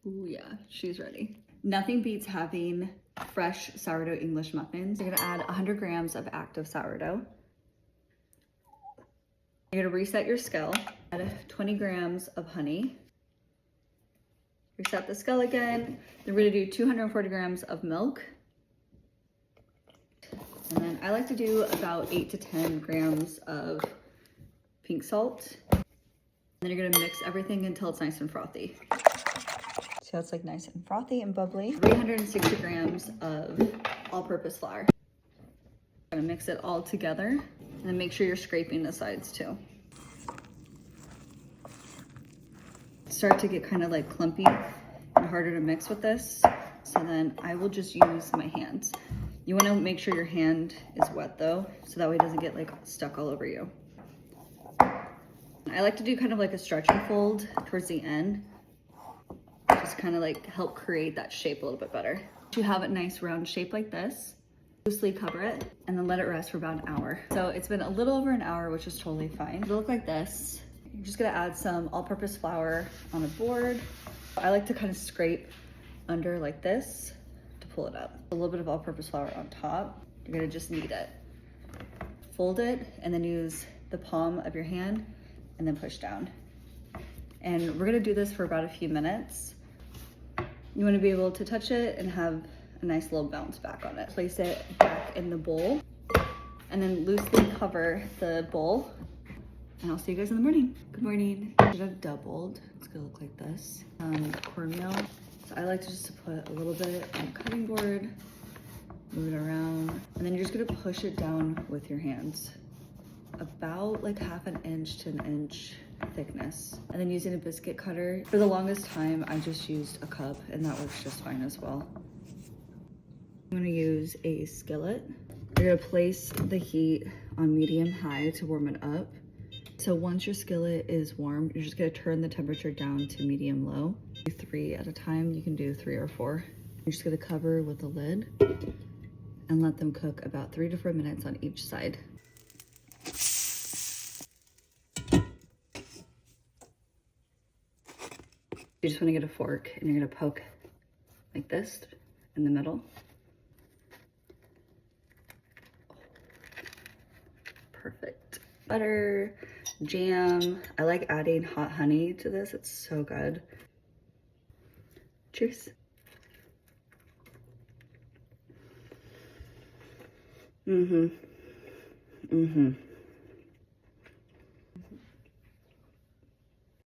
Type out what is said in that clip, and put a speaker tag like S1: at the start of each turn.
S1: Ooh, yeah, she's ready. Nothing beats having fresh sourdough English muffins. You're gonna add 100 grams of active sourdough. You're gonna reset your scale. Add 20 grams of honey. Reset the scale again. Then we're gonna do 240 grams of milk. And then I like to do about 8 to 10 grams of pink salt. And then you're gonna mix everything until it's nice and frothy. So it's like nice and frothy and bubbly. 360 grams of all-purpose flour. Gonna mix it all together and then make sure you're scraping the sides too. Start to get kind of like clumpy and harder to mix with this. So then I will just use my hands. You want to make sure your hand is wet though, so that way it doesn't get like stuck all over you. I like to do kind of like a stretch and fold towards the end. Just kind of like help create that shape a little bit better. You have a nice round shape like this. Loosely cover it and then let it rest for about an hour. So it's been a little over an hour, which is totally fine. It'll look like this. You're just gonna add some all-purpose flour on a board. I like to kind of scrape under like this to pull it up. A little bit of all-purpose flour on top. You're gonna just knead it. Fold it and then use the palm of your hand and then push down. And we're gonna do this for about a few minutes. You wanna be able to touch it and have a nice little bounce back on it. Place it back in the bowl and then loosely cover the bowl. And I'll see you guys in the morning. Good morning. I should have doubled. It's gonna look like this. Cornmeal. So I like to just put a little bit on the cutting board, move it around, and then you're just gonna push it down with your hands. About like half an inch to an inch thickness. And then using a biscuit cutter. For the longest time, I just used a cup and that works just fine as well. I'm gonna use a skillet. You're gonna place the heat on medium high to warm it up. So once your skillet is warm, you're just gonna turn the temperature down to medium low. Do 3 at a time, you can do 3 or 4. You're just gonna cover with a lid and let them cook about 3 to 4 minutes on each side. You just wanna get a fork and you're gonna poke like this in the middle. Perfect. Butter, jam. I like adding hot honey to this. It's so good. Cheers. Mm-hmm.